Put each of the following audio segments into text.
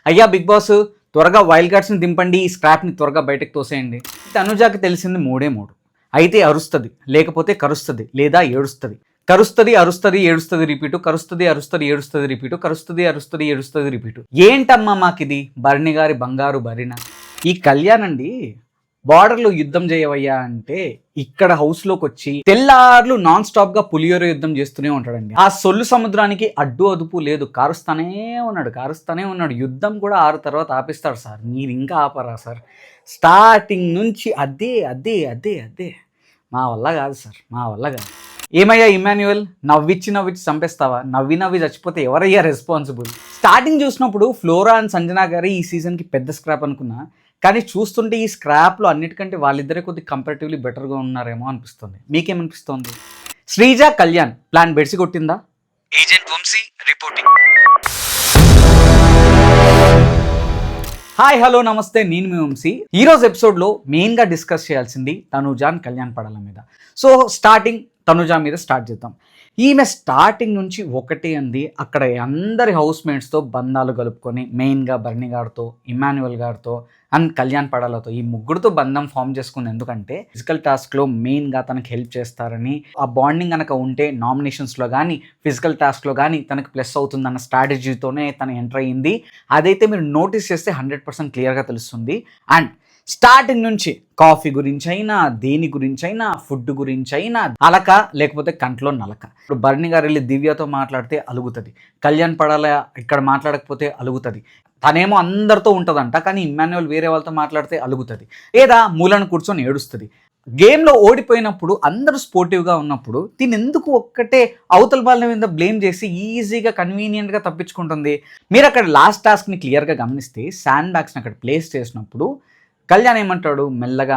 అయ్యా big boss త్వరగా wild కార్డ్స్ని దింపండి, ఈ స్క్రాప్ని త్వరగా బయటకు తోసేయండి. తనుజాకి తెలిసింది మూడే మూడు. అయితే అరుస్తుంది, లేకపోతే కరుస్తుంది, లేదా ఏడుస్తుంది. కరుస్తుంది, అరుస్తుంది, ఏడుస్తుంది రిపీటు, కరుస్తుంది, అరుస్తుంది, ఏడుస్తుంది రిపీటు, కరుస్తుంది, అరుస్తుంది, ఏడుస్తుంది రిపీటు. ఏంటమ్మా మాకిది? భరణి గారి బంగారు భరిణ. ఈ కళ్యాణ్ అండి బార్డర్లో యుద్ధం చేయవయ్యా అంటే ఇక్కడ హౌస్లోకి వచ్చి తెల్లార్లు నాన్ స్టాప్గా పులిహోర యుద్ధం చేస్తూనే ఉంటాడండి. ఆ సొల్లు సముద్రానికి అడ్డు అదుపు లేదు, కారుస్తానే ఉన్నాడు. యుద్ధం కూడా 6 తర్వాత ఆపిస్తాడు సార్. మీరు ఇంకా ఆపరా సార్? స్టార్టింగ్ నుంచి అదే అదే అదే అదే మా వల్ల కాదు సార్, మా వల్ల కాదు. ఏమయ్యా ఇమాన్యువల్, నవ్విచ్చి చంపేస్తావా? నవ్వి చచ్చిపోతే ఎవరయ్యా రెస్పాన్సిబుల్? స్టార్టింగ్ చూసినప్పుడు ఫ్లోరా అండ్ సంజనా గారి ఈ సీజన్కి పెద్ద స్క్రాప్ అనుకున్నా, కానీ చూస్తుంటే ఈ స్క్రాప్లో అన్నిటికంటే వాళ్ళిద్దరే కొద్దిగా కంపారిటివ్లీ బెటర్గా ఉన్నారేమో అనిపిస్తుంది. మీకేమనిపిస్తుంది? శ్రీజ కళ్యాణ్ ప్లాన్ బెడిసి కొట్టిందా? Agent Vamshi reporting. Hi hello నమస్తే, నేను మీ వంశీ. ఈరోజు ఎపిసోడ్లో మెయిన్గా డిస్కస్ చేయాల్సింది తనుజాన్ కళ్యాణ్ పడాల మీద. సో స్టార్టింగ్ తనుజా మీద స్టార్ట్ చేద్దాం. ఈమె స్టార్టింగ్ నుంచి ఒకటి అంది, అక్కడ అందరి హౌస్ మేట్స్తో బంధాలు కలుపుకొని మెయిన్గా భరణి గారితో, ఇమాన్యువల్ గారితో అండ్ కళ్యాణ్ పడాలతో ఈ ముగ్గురితో బంధం ఫామ్ చేసుకుంది. ఎందుకంటే ఫిజికల్ టాస్క్లో మెయిన్గా తనకు హెల్ప్ చేస్తారని, ఆ బాండింగ్ కనుక ఉంటే నామినేషన్స్లో కానీ ఫిజికల్ టాస్క్లో కానీ తనకు ప్లస్ అవుతుందన్న స్ట్రాటజీతోనే తను ఎంటర్ అయ్యింది. అదైతే మీరు నోటీస్ చేస్తే 100% క్లియర్గా తెలుస్తుంది. అండ్ స్టార్టింగ్ నుంచి కాఫీ గురించి అయినా, దేని గురించి అయినా, ఫుడ్ గురించి అయినా అలక, లేకపోతే కంట్లో నలక. ఇప్పుడు భరణి గారు వెళ్ళి దివ్యతో మాట్లాడితే అలుగుతుంది, కళ్యాణ్ పడాల ఇక్కడ మాట్లాడకపోతే అలుగుతుంది. తనేమో అందరితో ఉంటుందంట, కానీ ఇమ్మాన్యువల్ వేరే వాళ్ళతో మాట్లాడితే అలుగుతుంది, లేదా మూలను కూర్చొని ఏడుస్తుంది. గేమ్లో ఓడిపోయినప్పుడు అందరూ స్పోర్టివ్గా ఉన్నప్పుడు తినెందుకు ఒక్కటే అవతల వాళ్ళ మీద బ్లేమ్ చేసి ఈజీగా కన్వీనియంట్గా తప్పించుకుంటుంది? మీరు అక్కడ లాస్ట్ టాస్క్ని క్లియర్గా గమనిస్తే శాండ్ బ్యాగ్స్ని అక్కడ ప్లేస్ చేసినప్పుడు కళ్యాణ్ ఏమంటాడు? మెల్లగా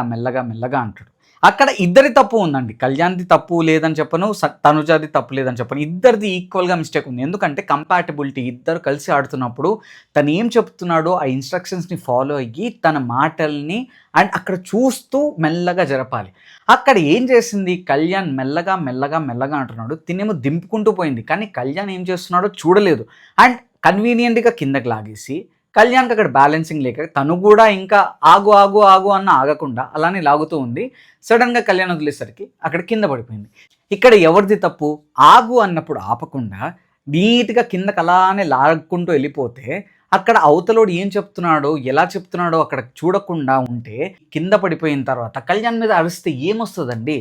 అంటాడు. అక్కడ ఇద్దరి తప్పు ఉందండి. కళ్యాణ్ది తప్పు లేదని చెప్పను, తనుజాది తప్పు లేదని చెప్పను, ఇద్దరిది ఈక్వల్గా మిస్టేక్ ఉంది. ఎందుకంటే కంపాటబిలిటీ, ఇద్దరు కలిసి ఆడుతున్నప్పుడు తను ఏం చెప్తున్నాడో ఆ ఇన్స్ట్రక్షన్స్ని ఫాలో అయ్యి తన మాటల్ని అండ్ అక్కడ చూస్తూ మెల్లగా జరపాలి. అక్కడ ఏం చేసింది? కళ్యాణ్ మెల్లగా అంటున్నాడు, తినేమో దింపుకుంటూ పోయింది, కానీ కళ్యాణ్ ఏం చేస్తున్నాడో చూడలేదు. అండ్ కన్వీనియంట్గా కిందకి లాగేసి కళ్యాణ్కి అక్కడ బ్యాలెన్సింగ్ లేక తను కూడా ఇంకా ఆగు అన్న ఆగకుండా అలానే లాగుతూ ఉంది. సడన్గా కళ్యాణ్ వదిలేసరికి అక్కడ కింద పడిపోయింది. ఇక్కడ ఎవరిది తప్పు? ఆగు అన్నప్పుడు ఆపకుండా నీట్గా కిందకి అలానే లాక్కుంటూ వెళ్ళిపోతే అక్కడ అవతలోడు ఏం చెప్తున్నాడో, ఎలా చెప్తున్నాడో అక్కడ చూడకుండా ఉంటే కింద పడిపోయిన తర్వాత కళ్యాణ్ మీద అరిస్తే ఏమొస్తుందండి?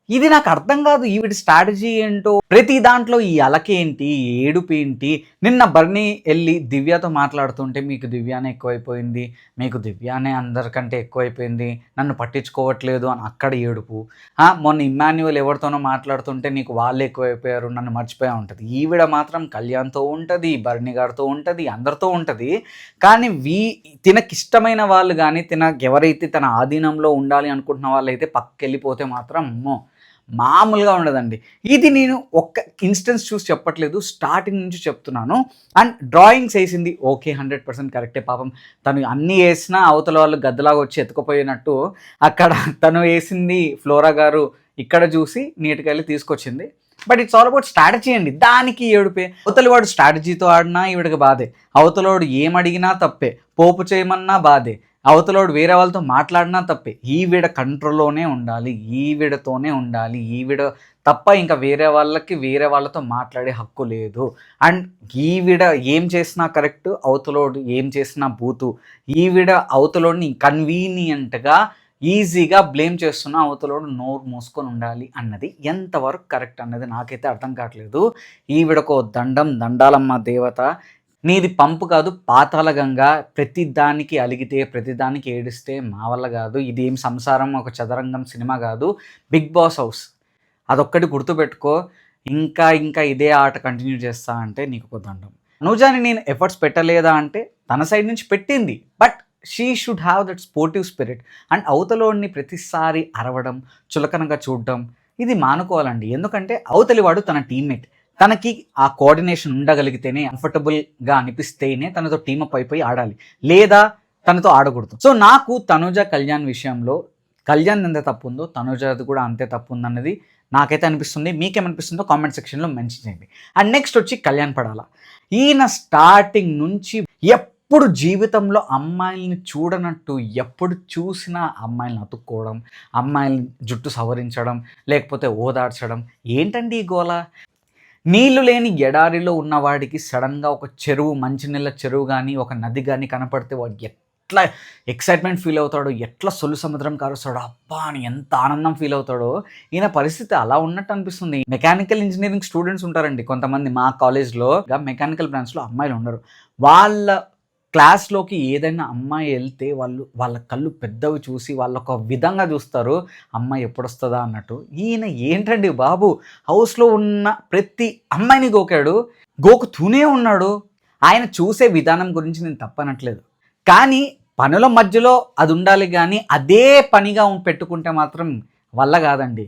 ఇది నాకు అర్థం కాదు. ఈవిడి స్ట్రాటజీ ఏంటో, ప్రతి దాంట్లో ఈ అలకేంటి, ఏడుపు ఏంటి? నిన్న భరణి వెళ్ళి దివ్యతో మాట్లాడుతుంటే మీకు దివ్యానే ఎక్కువైపోయింది, మీకు దివ్యానే అందరికంటే ఎక్కువైపోయింది, నన్ను పట్టించుకోవట్లేదు అని అక్కడ ఏడుపు. మొన్న ఇమ్మాన్యువల్ ఎవరితోనో మాట్లాడుతుంటే నీకు వాళ్ళే ఎక్కువైపోయారు, నన్ను మర్చిపోయా ఉంటుంది. ఈవిడ మాత్రం కళ్యాణ్తో ఉంటుంది, భరణి గారితో ఉంటుంది, అందరితో ఉంటుంది. కానీ తినకిష్టమైన వాళ్ళు కానీ ఎవరైతే తన ఆధీనంలో ఉండాలి అనుకుంటున్న వాళ్ళు అయితే పక్కకెళ్ళిపోతే మాత్రం మామూలుగా ఉండదండి. ఇది నేను ఒక్క ఇన్స్టెన్స్ చూసి చెప్పట్లేదు, స్టార్టింగ్ నుంచి చెప్తున్నాను. అండ్ డ్రాయింగ్స్ వేసింది ఓకే, 100% కరెక్టే. పాపం తను అన్నీ వేసినా అవతల వాళ్ళు గద్దలాగా వచ్చి ఎత్తుకుపోయినట్టు అక్కడ తను వేసింది ఫ్లోరా గారు ఇక్కడ చూసి నీట్గా వెళ్ళి తీసుకొచ్చింది. But it's all about strategy అండి. దానికి ఏడుపే. అవతల వాడు స్ట్రాటజీతో ఆడినా ఈవిడకి బాధే, అవతలవాడు ఏమడిగినా తప్పే, పోపు చేయమన్నా బాధే, అవతలోడు వేరే వాళ్ళతో మాట్లాడినా తప్పే. ఈవిడ కంట్రోల్లోనే ఉండాలి, ఈవిడతోనే ఉండాలి, ఈవిడ తప్ప ఇంకా వేరే వాళ్ళతో మాట్లాడే హక్కు లేదు. అండ్ ఈవిడ ఏం చేసినా కరెక్ట్, అవతలోడు ఏం చేసినా బూతు. ఈవిడ అవతలోడిని కన్వీనియంట్గా ఈజీగా బ్లేమ్ చేస్తున్నా అవతలోడు నోరు మూసుకొని ఉండాలి అన్నది ఎంతవరకు కరెక్ట్ అన్నది నాకైతే అర్థం కావట్లేదు. ఈవిడకో దండాలమ్మ దేవత. నీది పంపు కాదు, పాతాళ గంగ. ప్రతిదానికి అలిగితే, ప్రతిదానికి ఏడిస్తే మా వల్ల కాదు. ఇది ఏం సంసారం, ఒక చదరంగం సినిమా కాదు, బిగ్ బాస్ హౌస్. అదొక్కటి గుర్తుపెట్టుకో. ఇంకా ఇదే ఆట కంటిన్యూ చేస్తా అంటే నీకు ఒక దండం. అనుజాని నేను ఎఫర్ట్స్ పెట్టలేదా అంటే తన సైడ్ నుంచి పెట్టింది, but she should have that sportive spirit. And అవతలోని ప్రతిసారి అరవడం, చులకనగా చూడడం ఇది మానుకోవాలండి. ఎందుకంటే అవతలివాడు తన టీమ్మేట్, తనకి ఆ కోఆర్డినేషన్ ఉండగలిగితేనే, కంఫర్టబుల్గా అనిపిస్తేనే తనతో టీమప్ అయిపోయి ఆడాలి, లేదా తనతో ఆడకూడదు. సో నాకు తనుజ కళ్యాణ్ విషయంలో కళ్యాణ్ ఎంత తప్పు ఉందో తనుజది కూడా అంతే తప్పు ఉందన్నది నాకైతే అనిపిస్తుంది. మీకేమనిపిస్తుందో కామెంట్ సెక్షన్లో మెన్షన్ చేయండి. అండ్ నెక్స్ట్ వచ్చి కళ్యాణ్ పడాల. ఈయన స్టార్టింగ్ నుంచి ఎప్పుడు జీవితంలో అమ్మాయిల్ని చూడనట్టు ఎప్పుడు చూసినా అమ్మాయిల్ని అతుక్కోవడం, అమ్మాయిల్ని జుట్టు సవరించడం, లేకపోతే ఓదార్చడం. ఏంటండి ఈ గోల? నీళ్లు లేని ఎడారిలో ఉన్నవాడికి సడన్గా ఒక చెరువు, మంచినీళ్ళ చెరువు కానీ ఒక నది కానీ కనపడితే వాడు ఎట్లా ఎక్సైట్మెంట్ ఫీల్ అవుతాడో, ఎట్లా సొల్లు సముద్రం కారుస్తాడో, అబ్బా అని ఎంత ఆనందం ఫీల్ అవుతాడో. ఈయన పరిస్థితి అలా ఉన్నట్టు అనిపిస్తుంది. మెకానికల్ ఇంజనీరింగ్ స్టూడెంట్స్ ఉంటారండి కొంతమంది మా కాలేజ్లో, మెకానికల్ బ్రాంచ్లో అమ్మాయిలు ఉండరు. వాళ్ళ క్లాస్లోకి ఏదైనా అమ్మాయి వెళ్తే వాళ్ళ కళ్ళు పెద్దవి చూసి వాళ్ళు ఒక విధంగా చూస్తారు, అమ్మాయి ఎప్పుడొస్తుందా అన్నట్టు. ఈయన ఏంటండి బాబు, హౌస్లో ఉన్న ప్రతి అమ్మాయిని గోకాడు, గోకుతూనే ఉన్నాడు. ఆయన చూసే విధానం గురించి నేను తప్పనట్లేదు, కానీ పనుల మధ్యలో అది ఉండాలి, కానీ అదే పనిగా పెట్టుకుంటే మాత్రం వల్ల కాదండి.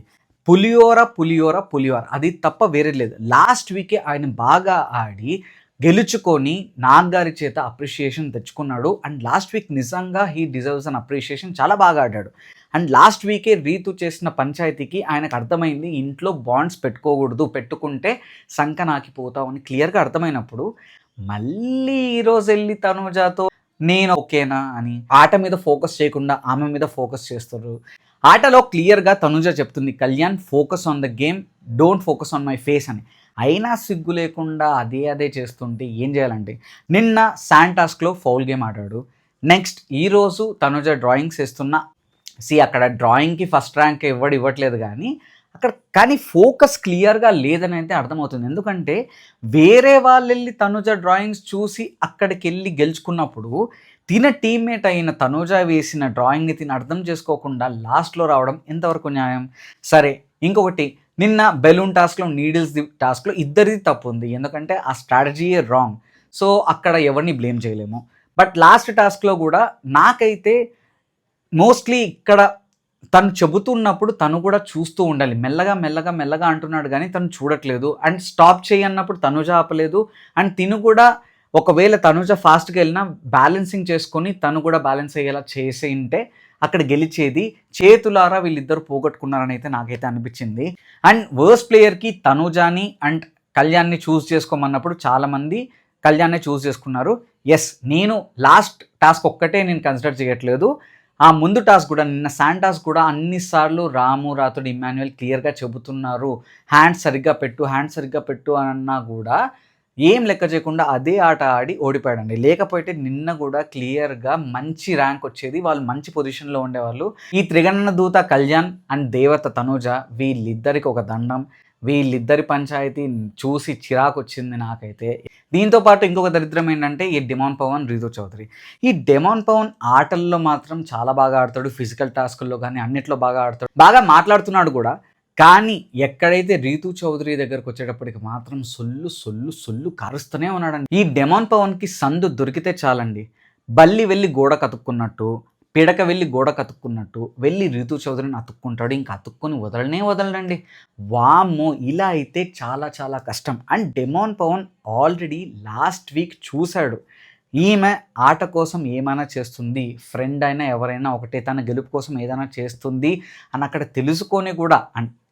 పులిహోర పులిహోర పులిహోర అది తప్ప వేరే లేదు. లాస్ట్ వీకే ఆయన బాగా ఆడి గెలుచుకొని నాన్నగారి చేత అప్రిషియేషన్ తెచ్చుకున్నాడు. అండ్ లాస్ట్ వీక్ నిజంగా హీ డిజర్వ్స్ అన్ అప్రిషియేషన్, చాలా బాగా ఆడాడు. అండ్ లాస్ట్ వీకే రీతు చేసిన పంచాయతీకి ఆయనకు అర్థమైంది, ఇంట్లో బాండ్స్ పెట్టుకోకూడదు, పెట్టుకుంటే సంక నాకిపోతామని క్లియర్గా అర్థమైనప్పుడు మళ్ళీ ఈరోజు వెళ్ళి తనుజాతో నేను ఓకేనా అని ఆట మీద ఫోకస్ చేయకుండా ఆమె మీద ఫోకస్ చేస్తారు. ఆటలో క్లియర్గా తనుజ చెప్తుంది, Kalyan focus on the game, don't focus on my face అని. అయినా సిగ్గు లేకుండా అదే చేస్తుంటే ఏం చేయాలంటే, నిన్న శాంటాస్క్లో ఫౌల్ గేమ్ ఆడాడు. నెక్స్ట్ ఈరోజు తనుజ డ్రాయింగ్స్ వేస్తున్న అక్కడ డ్రాయింగ్కి ఫస్ట్ ర్యాంక్ ఇవ్వట్లేదు, కానీ ఫోకస్ క్లియర్గా లేదని అయితే అర్థమవుతుంది. ఎందుకంటే వేరే వాళ్ళు వెళ్ళి తనుజ డ్రాయింగ్స్ చూసి అక్కడికి వెళ్ళి గెలుచుకున్నప్పుడు తిన టీమ్మేట్ అయిన తనుజ వేసిన డ్రాయింగ్ని తిని అర్థం చేసుకోకుండా లాస్ట్లో రావడం ఎంతవరకు న్యాయం? సరే, ఇంకొకటి, నిన్న బెలూన్ టాస్క్లో నీడిల్స్ టాస్క్లో ఇద్దరిది తప్పు ఉంది, ఎందుకంటే ఆ స్ట్రాటజీయే రాంగ్. సో అక్కడ ఎవరిని బ్లేమ్ చేయలేము. బట్ లాస్ట్ టాస్క్లో కూడా నాకైతే మోస్ట్లీ ఇక్కడ తను చెబుతున్నప్పుడు తను కూడా చూస్తూ ఉండాలి. మెల్లగా అంటున్నాడు కానీ తను చూడట్లేదు. అండ్ స్టాప్ చేయన్నప్పుడు తనుజ ఆపలేదు. అండ్ తిను కూడా ఒకవేళ తనుజ ఫాస్ట్గా వెళ్ళినా బ్యాలెన్సింగ్ చేసుకొని తను కూడా బ్యాలెన్స్ అయ్యేలా చేసి ఉంటే అక్కడ గెలిచేది. చేతులారా వీళ్ళిద్దరు పోగొట్టుకున్నారని అయితే నాకైతే అనిపించింది. అండ్ వర్స్ట్ ప్లేయర్కి తనుజాని అండ్ కళ్యాణ్ని చూస్ చేసుకోమన్నప్పుడు చాలామంది కళ్యాణ్నే చూస్ చేసుకున్నారు. ఎస్, నేను లాస్ట్ టాస్క్ ఒక్కటే నేను కన్సిడర్ చేయట్లేదు, ఆ ముందు టాస్క్ కూడా, నిన్న శాంటాస్ కూడా అన్నిసార్లు రాము, రాతుడు, ఇమ్మాన్యుయల్ క్లియర్గా చెబుతున్నారు హ్యాండ్స్ సరిగ్గా పెట్టు అన్నా కూడా ఏం లెక్క చేయకుండా అదే ఆట ఆడి ఓడిపోయాడండి. లేకపోతే నిన్న కూడా క్లియర్గా మంచి ర్యాంక్ వచ్చేది, వాళ్ళు మంచి పొజిషన్లో ఉండేవాళ్ళు. ఈ త్రిగణన దూత కళ్యాణ్ అండ్ దేవత తనుజ వీళ్ళిద్దరికి ఒక దండం. వీళ్ళిద్దరి పంచాయతీ చూసి చిరాకు వచ్చింది నాకైతే. దీంతో పాటు ఇంకొక దరిద్రం ఏంటంటే ఈ డెమాన్ పవన్, రీతు చౌదరి. ఈ డెమాన్ పవన్ ఆటల్లో మాత్రం చాలా బాగా ఆడతాడు, ఫిజికల్ టాస్కుల్లో కానీ అన్నిట్లో బాగా ఆడతాడు, బాగా మాట్లాడుతున్నాడు కూడా. కానీ ఎక్కడైతే రీతు చౌదరి దగ్గరకు వచ్చేటప్పటికి మాత్రం సొల్లు కారుస్తూనే ఉన్నాడండి. ఈ డెమాన్ పవన్కి సందు దొరికితే చాలండి, బల్లి వెళ్ళి గోడ కతుక్కున్నట్టు, పిడక వెళ్ళి గోడ కతుక్కున్నట్టు వెళ్ళి రీతు చౌదరిని అతుక్కుంటాడు. ఇంకా అతుక్కొని వదలడండి. వామ్మో, ఇలా అయితే చాలా కష్టం. And demon Pavan already last week చూశాడు, ఈమె ఆట కోసం ఏమైనా చేస్తుంది, ఫ్రెండ్ అయినా ఎవరైనా ఒకటే, తన గెలుపు కోసం ఏదైనా చేస్తుంది అని అక్కడ తెలుసుకొని కూడా,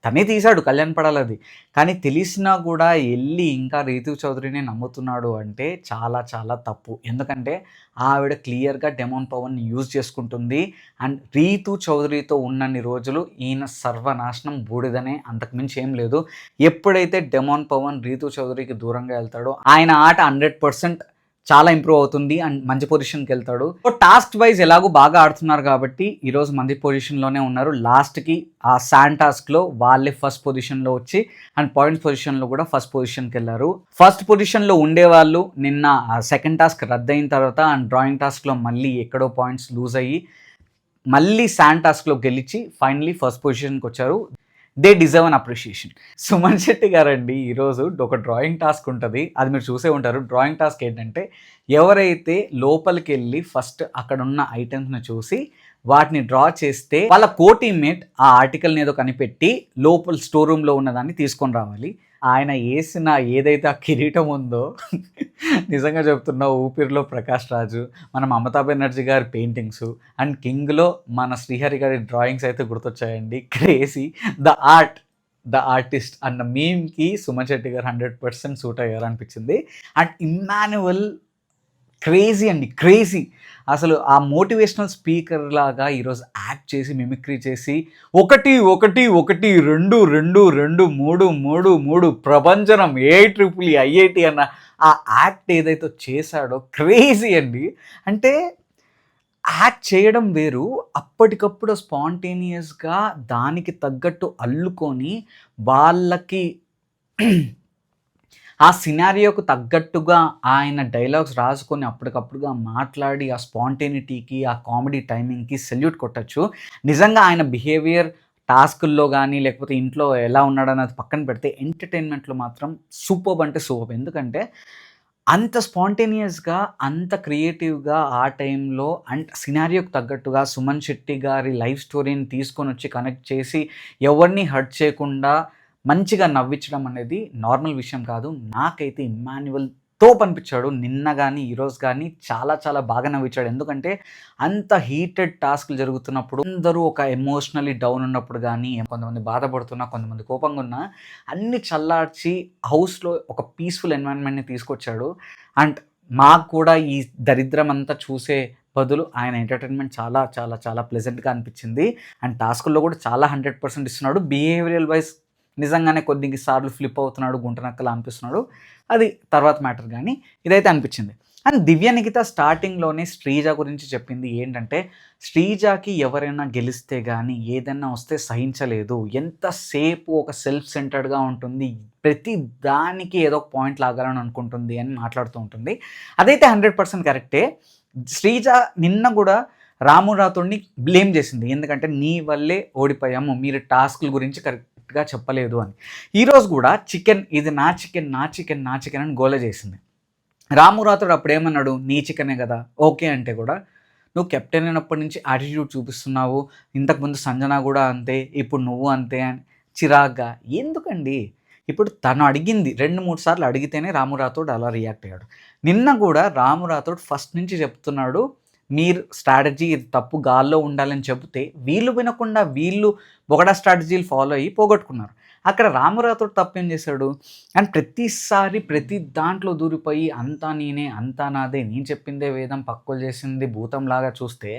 తనే తీశాడు కళ్యాణ్ పడాలది, కానీ తెలిసినా కూడా వెళ్ళి ఇంకా రీతు చౌదరిని నమ్ముతున్నాడు అంటే చాలా తప్పు. ఎందుకంటే ఆవిడ క్లియర్గా డెమాన్ పవన్ని యూజ్ చేసుకుంటుంది. అండ్ రీతు చౌదరితో ఉన్నన్ని రోజులు ఈయన సర్వనాశనం బూడిదనే, అంతకుమించి ఏం లేదు. ఎప్పుడైతే డెమాన్ పవన్ రీతు చౌదరికి దూరంగా వెళ్తాడో ఆయన ఆట 100% చాలా ఇంప్రూవ్ అవుతుంది అండ్ మంచి పొజిషన్కి వెళ్తాడు. సో టాస్క్ వైజ్ ఎలాగో బాగా ఆడుతున్నారు కాబట్టి ఈరోజు మంచి పొజిషన్లోనే ఉన్నారు. లాస్ట్కి ఆ శాంటాస్క్లో వాళ్ళే ఫస్ట్ పొజిషన్లో వచ్చి అండ్ పాయింట్స్ పొజిషన్లో కూడా ఫస్ట్ పొజిషన్కి వెళ్ళారు. ఫస్ట్ పొజిషన్లో ఉండేవాళ్ళు నిన్న సెకండ్ టాస్క్ రద్దయిన తర్వాత అండ్ డ్రాయింగ్ టాస్క్లో మళ్ళీ ఎక్కడో పాయింట్స్ లూజ్ అయ్యి మళ్ళీ శాంటాస్క్లో గెలిచి ఫైనలీ ఫస్ట్ పొజిషన్కి వచ్చారు. They deserve an appreciation. Suman Shetty గారండి ఈరోజు ఒక డ్రాయింగ్ టాస్క్ ఉంటుంది, అది మీరు చూసే ఉంటారు. డ్రాయింగ్ టాస్క్ ఏంటంటే ఎవరైతే లోపలికి వెళ్ళి ఫస్ట్ అక్కడ ఉన్న ఐటమ్స్ని చూసి వాటిని డ్రా చేస్తే వాళ్ళ కోటీమ్మేట్ ఆ ఆర్టికల్ని ఏదో కనిపెట్టి లోపల స్టోర్ రూమ్లో ఉన్నదాన్ని తీసుకొని రావాలి. ఆయన వేసిన ఏదైతే ఆ కిరీటం ఉందో నిజంగా చెప్తున్నా, ఊపిరిలో ప్రకాష్ రాజు, మన మమతా బెనర్జీ గారి పెయింటింగ్స్ అండ్ కింగ్లో మన శ్రీహరి గారి డ్రాయింగ్స్ అయితే గుర్తొచ్చాయండి. క్రేజీ, ద ఆర్టిస్ట్ అన్న మీమ్కి సుమన్ శెట్టి గారు 100% సూట్ అయ్యారు అనిపించింది. అండ్ ఇమ్మాన్యువల్ క్రేజీ అండి, క్రేజీ. అసలు ఆ మోటివేషనల్ స్పీకర్ లాగా ఈరోజు యాక్ట్ చేసి, మిమిక్రీ చేసి 1 1 1 2 2 2 3 3 3 ప్రభంజనం ఏఐట్రిపుల్ ఐఐటి అన్న ఆ యాక్ట్ ఏదైతే చేశాడో క్రేజీ అండి. అంటే యాక్ట్ చేయడం వేరు, అప్పటికప్పుడు స్పాంటేనియస్‌గా దానికి తగ్గట్టు అల్లుకొని వాళ్ళకి ఆ సినారియోకు తగ్గట్టుగా ఆయన డైలాగ్స్ రాసుకొని అప్పటికప్పుడుగా మాట్లాడి ఆ స్పాంటేనిటీకి, ఆ కామెడీ టైమింగ్‌కి సెల్యూట్ కొట్టొచ్చు. నిజంగా ఆయన బిహేవియర్ టాస్కుల్లో గానీ, లేకపోతే ఇంట్లో ఎలా ఉన్నాడన్నది పక్కన పెడితే ఎంటర్‌టైన్‌మెంట్‌లో మాత్రం సూపర్బ్ అంటే సూపర్బ్. ఎందుకంటే అంత స్పాంటేనియస్‌గా, అంత క్రియేటివ్‌గా ఆ టైంలో అండ్ సినారియోకి తగ్గట్టుగా సుమన్ శెట్టి గారి లైఫ్ స్టోరీని తీసుకొనొచ్చి కనెక్ట్ చేసి ఎవరిని హర్ట్ చేయకుండా మంచిగా నవ్వించడం అనేది నార్మల్ విషయం కాదు. నాకైతే ఇమ్మాన్యుయల్ అనిపించాడు. నిన్న గాని, ఈరోజు గాని చాలా చాలా బాగా నవ్వించాడు. ఎందుకంటే అంత హీటెడ్ టాస్క్‌లు జరుగుతున్నప్పుడు అందరూ ఒక ఎమోషనల్లీ డౌన్ ఉన్నప్పుడు గాని, కొంతమంది బాధపడుతున్నా, కొంతమంది కోపంగా ఉన్నా అన్నీ చల్లార్చి హౌస్‌లో ఒక పీస్‌ఫుల్ ఎన్వైర్న్‌మెంట్‌ని తీసుకొచ్చాడు. అండ్ మాకు కూడా ఈ దరిద్రం అంతా చూసే బదులు ఆయన ఎంటర్‌టైన్‌మెంట్ చాలా చాలా చాలా ప్లెజెంట్‌గా అనిపించింది. అండ్ టాస్కుల్లో కూడా చాలా 100% ఇస్తున్నాడు. బిహేవియరల్ వైస్ నిజంగానే కొద్దిగా సార్లు ఫ్లిప్ అవుతున్నాడు, గుంట నక్కలా అనిపిస్తున్నాడు. అది తర్వాత మ్యాటర్ గానీ, ఇదైతే అనిపించింది. అండ్ దివ్య నిఖిత స్టార్టింగ్‌లోనే శ్రీజ గురించి చెప్పింది ఏంటంటే, శ్రీజకి ఎవరైనా గెలిస్తే గానీ, ఏదన్నా వస్తే సహించలేదు. ఎంతసేపు ఒక సెల్ఫ్ సెంటర్డ్‌గా ఉంటుంది. ప్రతి దానికి ఏదో ఒక పాయింట్ లాగాలని అనుకుంటుంది అని మాట్లాడుతూ ఉంటుంది. అదైతే 100% కరెక్టే. శ్రీజ నిన్న గూడా రాము రాథోడ్‌ని బ్లేమ్ చేసింది. ఎందుకంటే, నీ వల్లే ఓడిపోయాము. మీరు టాస్క్‌ల గురించి కరెక్ట్‌గా చెప్పలేదు అని. ఈరోజు కూడా చికెన్ ఇది నా చికెన్, నా చికెన్, నా చికెన్ అని గోల చేసింది. రాము రాథోడ్ అప్పుడేమన్నాడు, నీ చికెనే కదా ఓకే అంటే కూడా నువ్వు కెప్టెన్ అయినప్పటి నుంచి యాటిట్యూడ్ చూపిస్తున్నావు, ఇంతకుముందు సంజన కూడా అంతే, ఇప్పుడు నువ్వు అంతే అని చిరాగ్గా. ఎందుకండి, ఇప్పుడు తను అడిగింది 2-3 సార్లు అడిగితేనే రాము రాథోడ్ అలా రియాక్ట్ అయ్యాడు. నిన్న కూడా రాము రాథోడ్ ఫస్ట్ నుంచి చెప్తున్నాడు, మీరు స్ట్రాటజీ ఇది తప్పు, గాల్లో ఉండాలని చెబితే వీళ్ళు వినకుండా వీళ్ళు బొగడా స్ట్రాటజీలు ఫాలో అయ్యి పోగొట్టుకున్నారు. అక్కడ రాము రాథోడ్ తప్పేం చేశాడు? అండ్ ప్రతిసారి ప్రతి దాంట్లో దూరిపోయి అంతా నేనే, అంతా నాదే, నేను చెప్పిందే వేదం, పక్కోలు చేసింది భూతంలాగా చూస్తే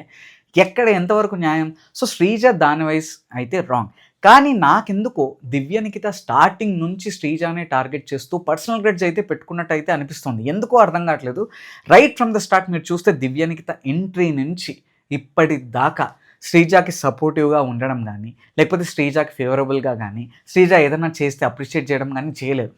ఎక్కడ ఎంతవరకు న్యాయం? సో శ్రీజ దాని వైస్ అయితే రాంగ్. కానీ నాకెందుకో దివ్య నిఖిత స్టార్టింగ్ నుంచి శ్రీజానే టార్గెట్ చేస్తూ పర్సనల్ గ్రెడ్జ్ అయితే పెట్టుకున్నట్టయితే అనిపిస్తుంది. ఎందుకో అర్థం కావట్లేదు. రైట్ ఫ్రమ్ ద స్టార్ట్ మీరు చూస్తే దివ్య నిఖిత ఎంట్రీ నుంచి ఇప్పటిదాకా శ్రీజాకి సపోర్టివ్‌గా ఉండడం గానీ, లేకపోతే శ్రీజాకి ఫేవరబుల్‌గా గానీ, శ్రీజ ఏదన్నా చేస్తే అప్రిషియేట్ చేయడం గానీ చేయలేదు.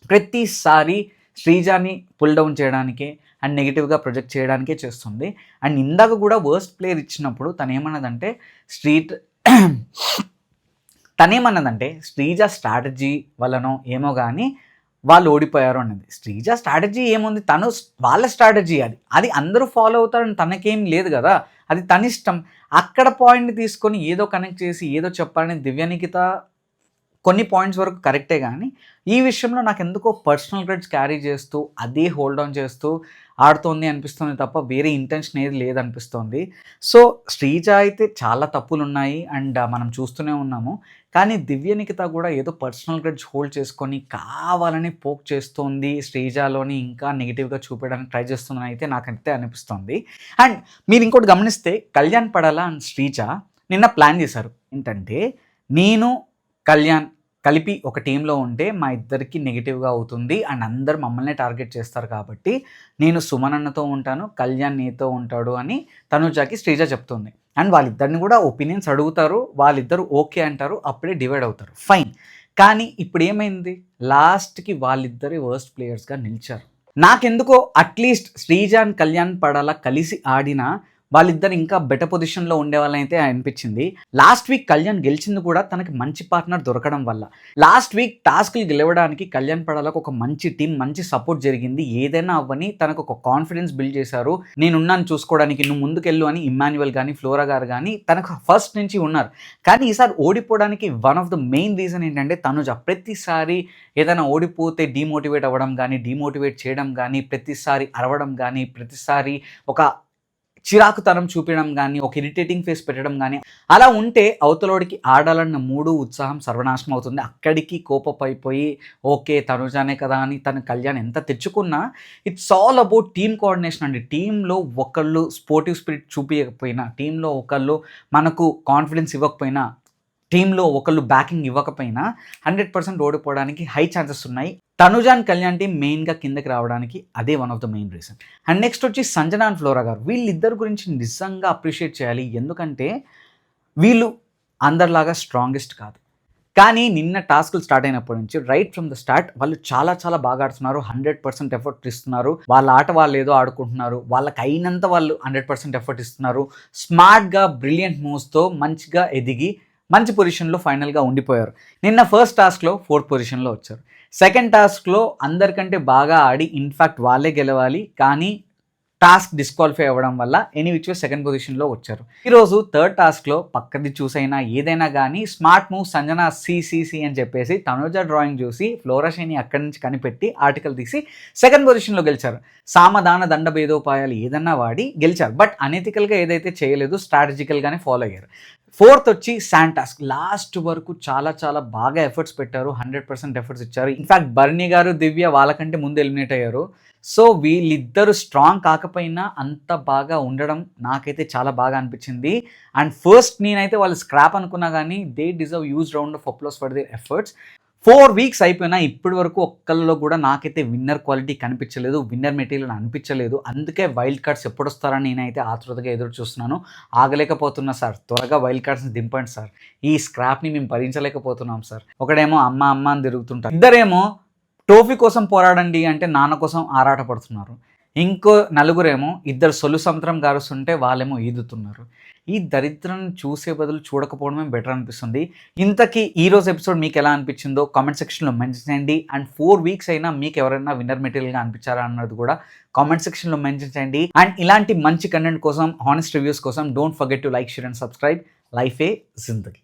ప్రతిసారి శ్రీజాని పుల్ డౌన్ చేయడానికే అండ్ నెగెటివ్‌గా ప్రొజెక్ట్ చేయడానికే చేస్తుంది. అండ్ ఇందాక కూడా వర్స్ట్ ప్లేయర్ ఇచ్చినప్పుడు తనేమన్నదంటే తనేమన్నదంటే శ్రీజ స్ట్రాటజీ వల్లనో ఏమో గానీ వాళ్ళు ఓడిపోయారు అన్నది. శ్రీజ స్ట్రాటజీ ఏముంది, తను వాళ్ళ స్ట్రాటజీ అది. అది అందరూ ఫాలో అవుతారని తనకేం లేదు గదా! అది తనిష్టం. అక్కడ పాయింట్‌ని తీసుకొని ఏదో కనెక్ట్ చేసి ఏదో చెప్పాలని దివ్య నిఖిత కొన్ని పాయింట్స్ వరకు కరెక్టే గానీ, ఈ విషయంలో నాకెందుకో పర్సనల్ గ్రెడ్జ్ క్యారీ చేస్తూ, అదే హోల్డ్ ఆన్ చేస్తూ ఆడుతోంది అనిపిస్తుంది తప్ప వేరే ఇంటెన్షన్ ఏది లేదనిపిస్తోంది. సో శ్రీజ అయితే చాలా తప్పులున్నాయి అండ్ మనం చూస్తూనే ఉన్నాము. కానీ దివ్య నిఖిత కూడా ఏదో పర్సనల్ గ్రెడ్జ్ హోల్డ్ చేసుకొని కావాలని పోక్ చేస్తోంది. శ్రీజలోని ఇంకా నెగెటివ్‌గా చూపడానికి ట్రై చేస్తుందని అయితే నాకైతే అనిపిస్తోంది. అండ్ మీరు ఇంకోటి గమనిస్తే కళ్యాణ్ పడాల అండ్ శ్రీజ నిన్న ప్లాన్ చేశారు. ఏంటంటే నేను కళ్యాణ్ కలిపి ఒక టీంలో ఉంటే మా ఇద్దరికి నెగెటివ్‌గా అవుతుంది అండ్ అందరూ మమ్మల్నే టార్గెట్ చేస్తారు కాబట్టి నేను సుమన్ అన్నతో ఉంటాను, కళ్యాణ్ నీతో ఉంటాడు అని తనుజకి శ్రీజ చెప్తుంది. అండ్ వాళ్ళిద్దరిని కూడా ఒపీనియన్స్ అడుగుతారు, వాళ్ళిద్దరూ ఓకే అంటారు, అప్పుడే డివైడ్ అవుతారు, ఫైన్. కానీ ఇప్పుడు ఏమైంది, లాస్ట్‌కి వాళ్ళిద్దరే వర్స్ట్ ప్లేయర్స్‌గా నిలిచారు. నాకెందుకో అట్లీస్ట్ శ్రీజ అండ్ కళ్యాణ్ పడాల కలిసి ఆడినా వాళ్ళిద్దరు ఇంకా బెటర్ పొజిషన్‌లో ఉండేవాళ్ళని అయితే అనిపించింది. లాస్ట్ వీక్ కళ్యాణ్ గెలిచింది కూడా తనకి మంచి పార్ట్నర్ దొరకడం వల్ల. లాస్ట్ వీక్ టాస్క్‌లు గెలవడానికి కళ్యాణ్ పడాలకు ఒక మంచి టీం, మంచి సపోర్ట్ జరిగింది. ఏదైనా అవ్వని తనకు ఒక కాన్ఫిడెన్స్ బిల్డ్ చేశారు. నేనున్నాను చూసుకోవడానికి, నువ్వు ముందుకెళ్ళు అని ఇమ్మాన్యుయల్ గానీ, ఫ్లోరా గారు గానీ తనకు ఫస్ట్ నుంచి ఉన్నారు. కానీ ఈసారి ఓడిపోవడానికి one of the main reason ఏంటంటే తనుజ ప్రతిసారి ఏదైనా ఓడిపోతే డీమోటివేట్ అవ్వడం గానీ, డీమోటివేట్ చేయడం గానీ, ప్రతిసారి అరవడం గానీ, ప్రతిసారి ఒక చిరాకుతనం చూపించడం కానీ, ఒక ఇరిటేటింగ్ ఫేస్ పెట్టడం కానీ, అలా ఉంటే అవతలోడికి ఆడాలన్న మూడు ఉత్సాహం సర్వనాశనం అవుతుంది. అక్కడికి కోపమైపోయి ఓకే తనుజానే కదా అని తను కళ్యాణ్ ఎంత తెచ్చుకున్నా it's all about team coordination అండి. టీంలో ఒకళ్ళు స్పోర్టివ్ స్పిరిట్ చూపించకపోయినా, టీంలో ఒకళ్ళు మనకు కాన్ఫిడెన్స్ ఇవ్వకపోయినా, టీంలో ఒకళ్ళు బ్యాకింగ్ ఇవ్వకపోయినా 100% ఓడిపోవడానికి హై ఛాన్సెస్ ఉన్నాయి. తనుజాన్ కళ్యాణ్ టీం మెయిన్గా కిందకి రావడానికి అదే one of the main reason. And next వచ్చి సంజన అండ్ ఫ్లోరా గారు, వీళ్ళిద్దరి గురించి నిజంగా అప్రిషియేట్ చేయాలి. ఎందుకంటే వీళ్ళు అందరిలాగా స్ట్రాంగెస్ట్ కాదు, కానీ నిన్న టాస్క్లు స్టార్ట్ అయినప్పటి నుంచి రైట్ ఫ్రమ్ ద స్టార్ట్ వాళ్ళు చాలా చాలా బాగా ఆడుతున్నారు. 100% ఎఫర్ట్ ఇస్తున్నారు. వాళ్ళ ఆట వాళ్ళు ఏదో ఆడుకుంటున్నారు, వాళ్ళకి అయినంత వాళ్ళు 100% ఎఫర్ట్ ఇస్తున్నారు. స్మార్ట్గా బ్రిలియంట్ మూవ్స్తో మంచిగా ఎదిగి మంచి పొజిషన్లో ఫైనల్గా ఉండిపోయారు. నిన్న ఫస్ట్ టాస్క్లో 4th పొజిషన్లో వచ్చారు. సెకండ్ టాస్క్లో అందరికంటే బాగా ఆడి ఇన్ఫ్యాక్ట్ వాళ్ళే గెలవాలి, కానీ టాస్క్ డిస్క్వాలిఫై అవ్వడం వల్ల ఎనీవిచ్ సెకండ్ పొజిషన్లో వచ్చారు. ఈరోజు థర్డ్ టాస్క్లో పక్కది చూసైనా ఏదైనా కానీ స్మార్ట్ మూవ్ సంజన సిసిసి అని చెప్పేసి తనుజ డ్రాయింగ్ చూసి ఫ్లోరాషైని అక్కడి నుంచి కనిపెట్టి ఆర్టికల్ తీసి సెకండ్ పొజిషన్లో గెలిచారు. సామధాన దండ భేదోపాయాలు ఏదన్నా వాడి గెలిచారు. బట్ అనెథికల్గా ఏదైతే చేయలేదు, స్ట్రాటజికల్గానే ఫాలో అయ్యారు. 4th వచ్చి శాండ్ టాస్క్. లాస్ట్ వరకు చాలా చాలా బాగా ఎఫర్ట్స్ పెట్టారు, 100% ఎఫర్ట్స్ ఇచ్చారు. ఇన్ఫ్యాక్ట్ బర్నీ గారు, దివ్య వాళ్ళకంటే ముందు ఎలిమినేట్ అయ్యారు. సో వీళ్ళిద్దరు స్ట్రాంగ్ కాకపోయినా అంత బాగా ఉండడం నాకైతే చాలా బాగా అనిపించింది. అండ్ ఫస్ట్ నేనైతే వాళ్ళు స్క్రాప్ అనుకున్నా కానీ they deserve use round of applause for their efforts. 4 weeks అయిపోయినా ఇప్పటి వరకు ఒక్కళ్ళలో కూడా నాకైతే విన్నర్ క్వాలిటీ కనిపించలేదు, విన్నర్ మెటీరియల్ అనిపించలేదు. అందుకే వైల్డ్ కార్డ్స్ ఎప్పుడు వస్తారని నేనైతే ఆతృతగా ఎదురు చూస్తున్నాను. ఆగలేకపోతున్నా సార్, త్వరగా వైల్డ్ కార్డ్స్ని దింపండి సార్, ఈ స్క్రాప్ని మేము భరించలేకపోతున్నాం సార్. ఒకడేమో అమ్మ అమ్మ అని తిరుగుతుంటారు, ఇద్దరేమో ట్రోఫీ కోసం పోరాడండి అంటే నాన్న కోసం ఆరాట పడుతున్నారు. ఇంకో నలుగురేమో ఇద్దరు సొలు సంత్రం గారుస్తుంటే వాళ్ళేమో ఈదుతున్నారు. ఈ దరిద్రాన్ని చూసే బదులు చూడకపోవడమే బెటర్ అనిపిస్తుంది. ఇంతకీ ఈరోజు ఎపిసోడ్ మీకు ఎలా అనిపించిందో కామెంట్ సెక్షన్లో మెన్షన్ చేయండి. అండ్ 4 వీక్స్ అయినా మీకు ఎవరైనా విన్నర్ మెటీరియల్గా అనిపించారా అన్నది కూడా కామెంట్ సెక్షన్లో మెన్షన్ చేయండి. అండ్ ఇలాంటి మంచి కంటెంట్ కోసం, హానెస్ట్ రివ్యూస్ కోసం don't forget to like, share and subscribe. లైఫే జిందగీ.